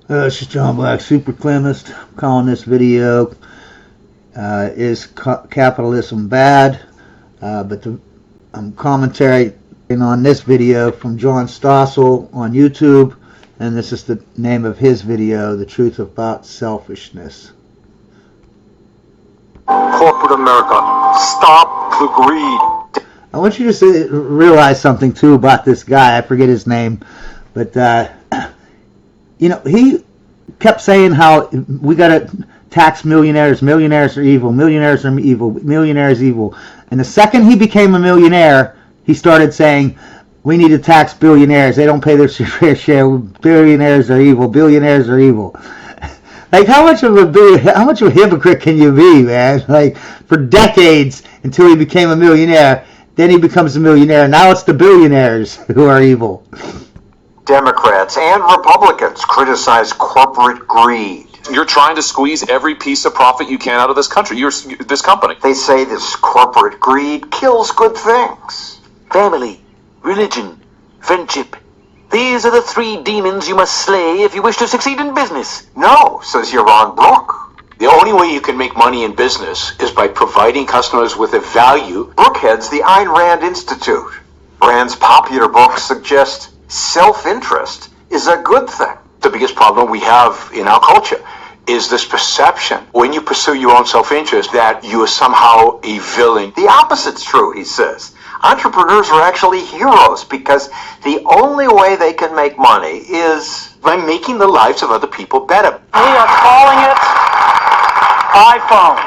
This is John Black, Super Clemist. I'm calling this video, is capitalism bad? But I'm commentary on this video from John Stossel on YouTube, and this is the name of his video, The Truth About Selfishness. Corporate America, stop the greed. I want you to realize something too about this guy. I forget his name, but you know, he kept saying how we got to tax millionaires. Millionaires are evil. Millionaires are evil. Millionaires evil. And the second he became a millionaire, he started saying we need to tax billionaires. They don't pay their fair share. Billionaires are evil. Billionaires are evil. Like, how much of a hypocrite can you be, man? Like, for decades until he became a millionaire, then he becomes a millionaire. Now it's the billionaires who are evil. Democrats and Republicans criticize corporate greed. You're trying to squeeze every piece of profit you can out of this country, this company. They say this corporate greed kills good things. Family, religion, friendship. These are the three demons you must slay if you wish to succeed in business. No, says Yaron Brook. The only way you can make money in business is by providing customers with a value. Brook heads the Ayn Rand Institute. Rand's popular books suggest self-interest is a good thing. The biggest problem we have in our culture is this perception, when you pursue your own self-interest, that you are somehow a villain. The opposite's true, he says. Entrepreneurs are actually heroes because the only way they can make money is by making the lives of other people better. We are calling it iPhone.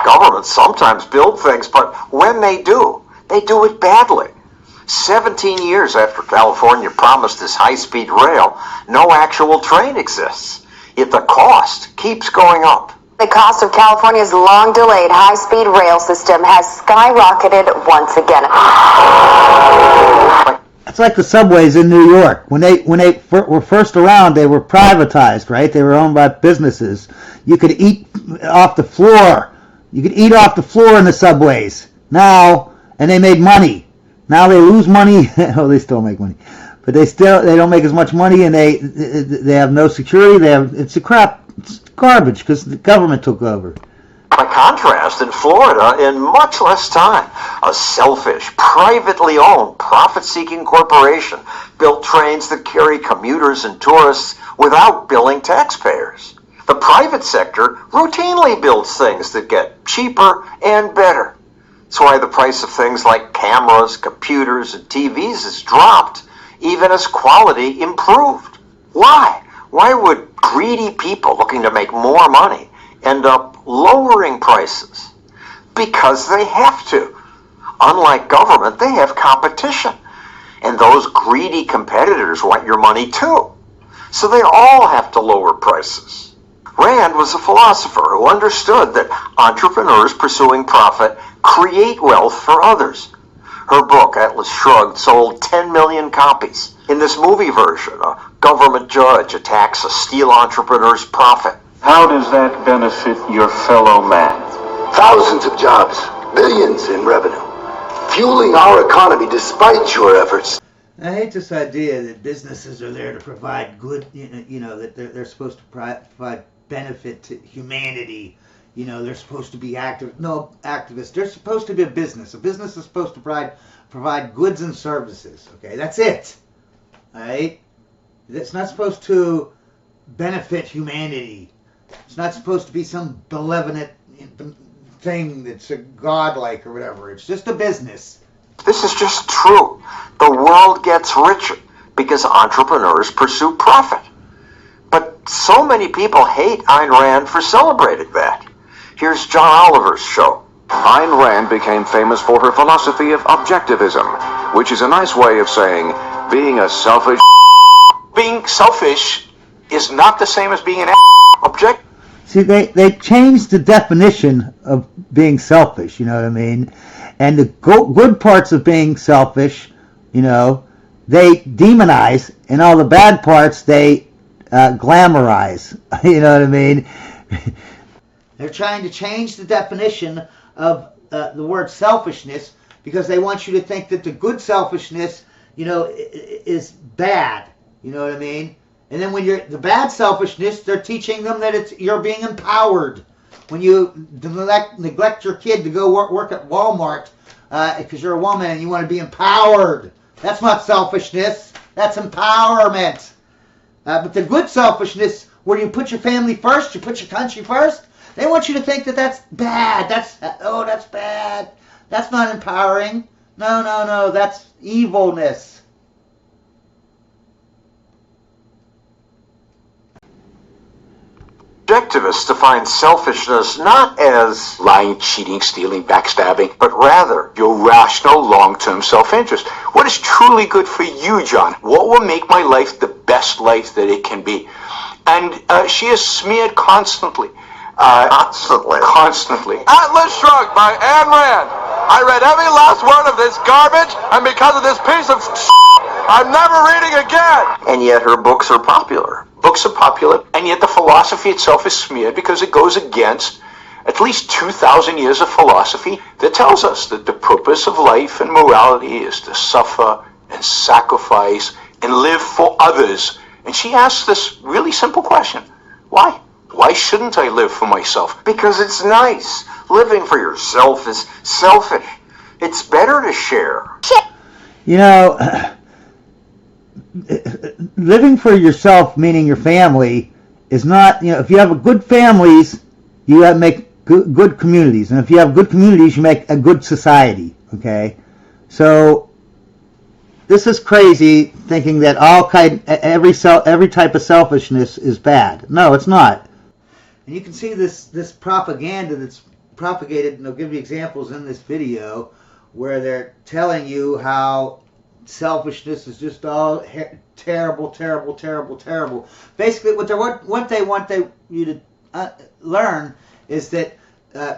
Governments sometimes build things, but when they do it badly. 17 years after California promised this high-speed rail, no actual train exists. Yet the cost keeps going up. The cost of California's long-delayed high-speed rail system has skyrocketed once again. It's like the subways in New York. When they were first around, they were privatized, right? They were owned by businesses. You could eat off the floor. You could eat off the floor in the subways. Now, and they made money. Now they lose money. Oh, they still make money, but they don't make as much money, and they have no security. It's garbage because the government took over. By contrast, in Florida, in much less time, a selfish, privately owned, profit-seeking corporation built trains that carry commuters and tourists without billing taxpayers. The private sector routinely builds things that get cheaper and better. That's why the price of things like cameras, computers, and TVs has dropped, even as quality improved. Why? Why would greedy people looking to make more money end up lowering prices? Because they have to. Unlike government, they have competition. And those greedy competitors want your money too. So they all have to lower prices. Rand was a philosopher who understood that entrepreneurs pursuing profit create wealth for others. Her book, Atlas Shrugged, sold 10 million copies. In this movie version, a government judge attacks a steel entrepreneur's profit. How does that benefit your fellow man? Thousands of jobs, billions in revenue, fueling our economy despite your efforts. I hate this idea that businesses are there to provide good, that they're supposed to provide benefit to humanity. They're supposed to be activists. They're supposed to be a business. A business is supposed to provide goods and services. Okay, that's it. All right? It's not supposed to benefit humanity. It's not supposed to be some benevolent thing that's godlike or whatever. It's just a business. This is just true. The world gets richer because entrepreneurs pursue profit. But so many people hate Ayn Rand for celebrating that. Here's John Oliver's show. Ayn Rand became famous for her philosophy of objectivism, which is a nice way of saying being a selfish. Being selfish is not the same as being an object. See, they changed the definition of being selfish, you know what I mean? And the good parts of being selfish, they demonize, and all the bad parts they glamorize, you know what I mean? They're trying to change the definition of the word selfishness because they want you to think that the good selfishness, is bad. You know what I mean? And then when the bad selfishness, they're teaching them that you're being empowered. When you neglect your kid to go work at Walmart because you're a woman and you want to be empowered. That's not selfishness. That's empowerment. But the good selfishness, where you put your family first, you put your country first, they want you to think that that's bad. That's bad. That's not empowering. No. That's evilness. Objectivists define selfishness not as Lying, cheating, stealing, backstabbing. but rather Your rational, long-term self-interest. What is truly good for you, John? What will make my life the best life that it can be? And she is smeared constantly. Constantly. Atlas Shrugged by Ayn Rand. I read every last word of this garbage, and because of this piece of I'm never reading again. and yet her books are popular. Books are popular, and yet the philosophy itself is smeared because it goes against at least 2,000 years of philosophy that tells us that the purpose of life and morality is to suffer and sacrifice and live for others. And she asks this really simple question. Why? Why shouldn't I live for myself? Because it's nice. Living for yourself is selfish. It's better to share. You know, living for yourself, meaning your family, is not, if you have good families, you have to make good communities. And if you have good communities, you make a good society, okay? So this is crazy, thinking that every type of selfishness is bad. No, it's not. And you can see this propaganda that's propagated, and I'll give you examples in this video, where they're telling you how selfishness is just all terrible. Basically, what they want you to learn is that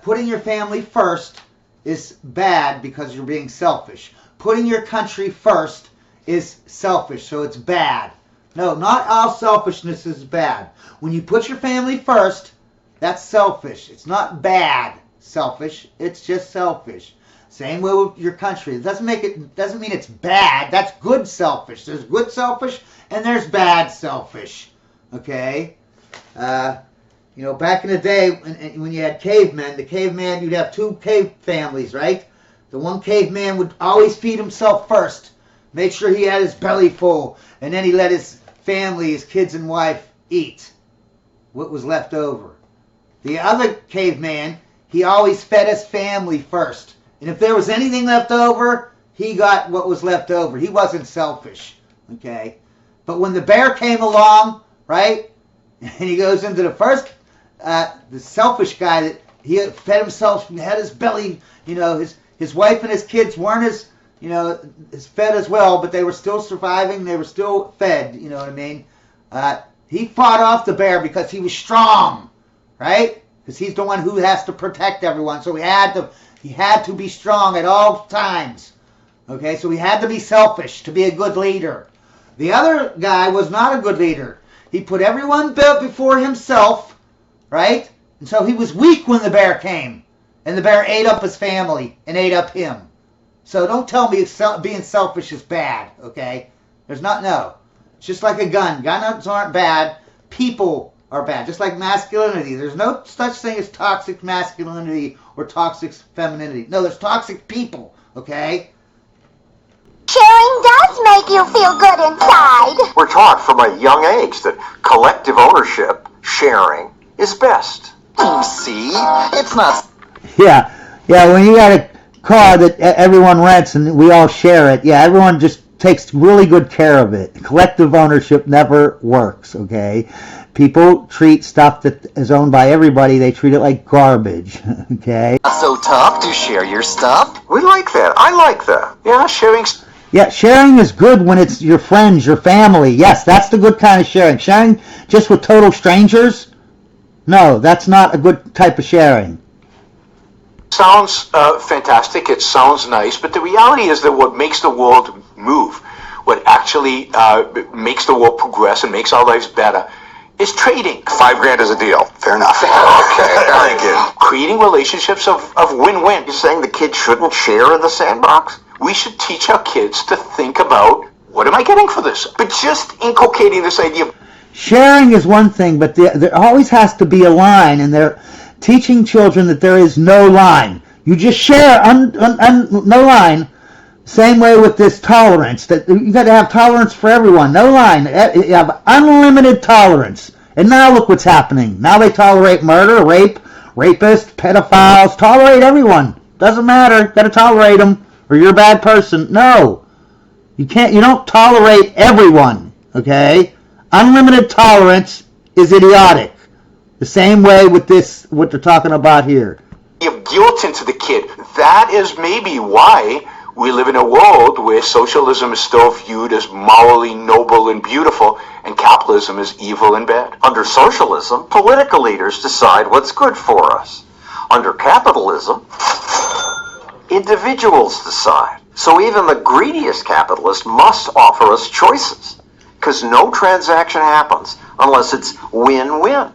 putting your family first is bad because you're being selfish. Putting your country first is selfish, so it's bad. No, not all selfishness is bad. When you put your family first, that's selfish. It's not bad selfish. It's just selfish. Same way with your country. It doesn't mean it's bad. That's good selfish. There's good selfish and there's bad selfish. Okay? Back in the day when you had cavemen, you'd have two cave families, right? The one caveman would always feed himself first. Make sure he had his belly full. And then he let his family, his kids and wife, eat what was left over. The other caveman, he always fed his family first. And if there was anything left over, he got what was left over. He wasn't selfish, okay? But when the bear came along, right, and he goes into the first, the selfish guy, that he fed himself, had his belly, his wife and his kids weren't as fed as well, but they were still surviving. They were still fed, you know what I mean? He fought off the bear because he was strong, right? Because he's the one who has to protect everyone. So he had to be strong at all times. Okay, so he had to be selfish to be a good leader. The other guy was not a good leader. He put everyone before himself, right? And so he was weak when the bear came. And the bear ate up his family and ate up him. So don't tell me being selfish is bad, okay? No. It's just like a gun. Guns aren't bad. People are bad. Just like masculinity. There's no such thing as toxic masculinity or toxic femininity. No, there's toxic people, okay? Sharing does make you feel good inside. We're taught from a young age that collective ownership, sharing, is best. See? It's not... Yeah, when you got a car that everyone rents and we all share it, everyone just takes really good care of it. Collective ownership never works, okay? People treat stuff that is owned by everybody, they treat it like garbage, okay? Not so tough to share your stuff. We like that. I like that. Yeah, sharing. Yeah, sharing is good when it's your friends, your family. Yes, that's the good kind of sharing. Sharing just with total strangers? No, that's not a good type of sharing. Sounds fantastic, it sounds nice, but the reality is that what makes the world move, what actually makes the world progress and makes our lives better, is trading. $5,000 is a deal. Fair enough. Okay, thank you. Creating relationships of win-win. You're saying the kids shouldn't share in the sandbox? We should teach our kids to think about, what am I getting for this? But just inculcating this idea of... sharing is one thing, but there always has to be a line, and they're teaching children that there is no line. You just share, no line. Same way with this tolerance, that you got to have tolerance for everyone. No line. You have unlimited tolerance. And now look what's happening. Now they tolerate murder, rape, rapists, pedophiles. Tolerate everyone. Doesn't matter. Got to tolerate them, or you're a bad person. No, you can't. You don't tolerate everyone. Okay. Unlimited tolerance is idiotic. The same way with this, what they're talking about here. Give guilt into the kid. That is maybe why we live in a world where socialism is still viewed as morally noble and beautiful, and capitalism is evil and bad. Under socialism, political leaders decide what's good for us. Under capitalism, individuals decide. So even the greediest capitalist must offer us choices, because no transaction happens unless it's win-win.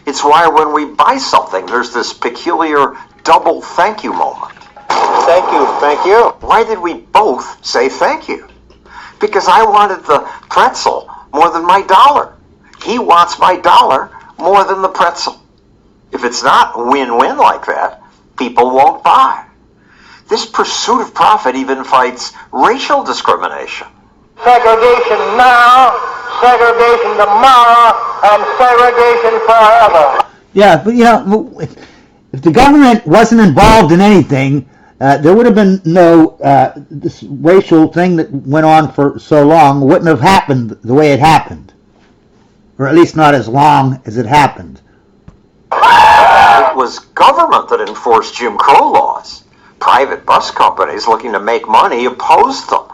It's why when we buy something, there's this peculiar double thank you moment. Thank you, thank you. Why did we both say thank you? Because I wanted the pretzel more than my dollar. He wants my dollar more than the pretzel. If it's not win-win like that, people won't buy. This pursuit of profit even fights racial discrimination. Segregation now, segregation tomorrow, and segregation forever. Yeah, but if the government wasn't involved in anything, there would have been no this racial thing that went on for so long wouldn't have happened the way it happened, or at least not as long as it happened. It was government that enforced Jim Crow laws. Private bus companies looking to make money opposed them,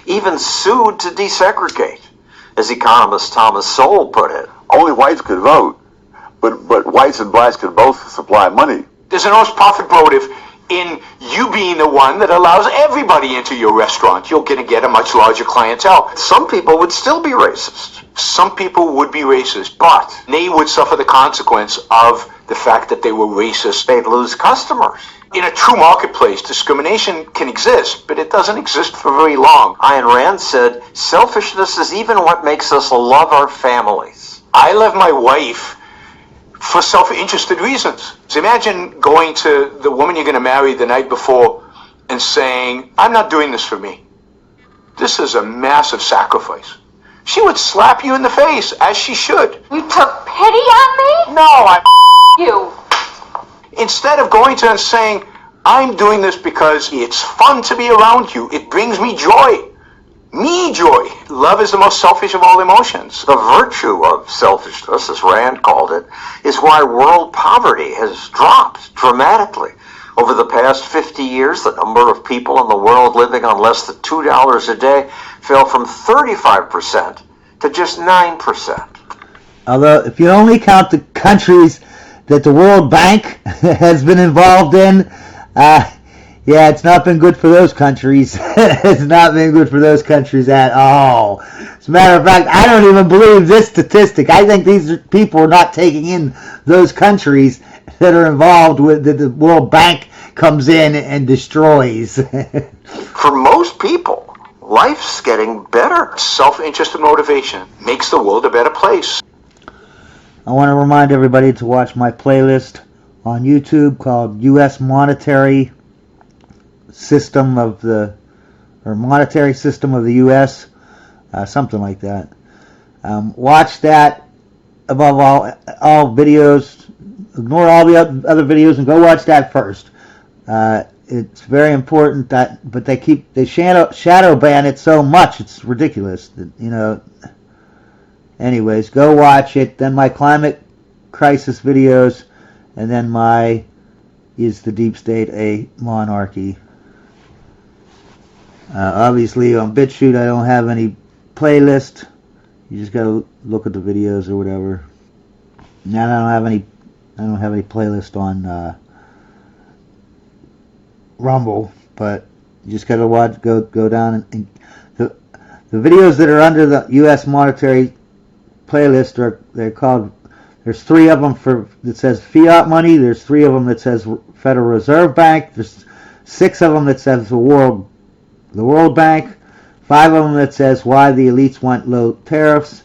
even sued to desegregate. As economist Thomas Sowell put it, Only whites could vote, but whites and blacks could both supply money. There's an enormous profit motive in you being the one that allows everybody into your restaurant. You're going to get a much larger clientele. some people would still be racist. Some people would be racist, but they would suffer the consequence of the fact that they were racist. They'd lose customers. In a true marketplace, discrimination can exist, but it doesn't exist for very long. Ayn Rand said, selfishness is even what makes us love our families. I love my wife for self-interested reasons. So imagine going to the woman you're going to marry the night before and saying, I'm not doing this for me. This is a massive sacrifice. She would slap you in the face, as she should. You took pity on me? No, I You. Instead of going to her and saying, I'm doing this because it's fun to be around you. It brings me joy. Me joy. Love is the most selfish of all emotions. The virtue of selfishness, as Rand called it, is why world poverty has dropped dramatically. Over the past 50 years, the number of people in the world living on less than $2 a day fell from 35% to just 9%. Although, if you only count the countries that the World Bank has been involved in, yeah, it's not been good for those countries. It's not been good for those countries at all. As a matter of fact, I don't even believe this statistic. I think these people are not taking in those countries that are involved with that the World Bank comes in and destroys. For most people, life's getting better. Self-interest and motivation makes the world a better place. I want to remind everybody to watch my playlist on YouTube called U.S. Monetary System of the, or Monetary System of the U.S., something like that. Watch that above all videos. Ignore all the other videos and go watch that first. It's very important that, but they shadow ban it so much, it's ridiculous. That, anyways, go watch it. Then my climate crisis videos, and then my Is the Deep State a Monarchy? Obviously on BitChute I don't have any playlist. You just gotta look at the videos or whatever. And I don't have any playlist on Rumble, but you just gotta go down and the videos that are under the U.S. monetary playlist they're called. There's 3 of them that says fiat money. There's 3 of them that says Federal Reserve Bank. There's 6 of them that says the World Bank. 5 of them that says why the elites want low tariffs.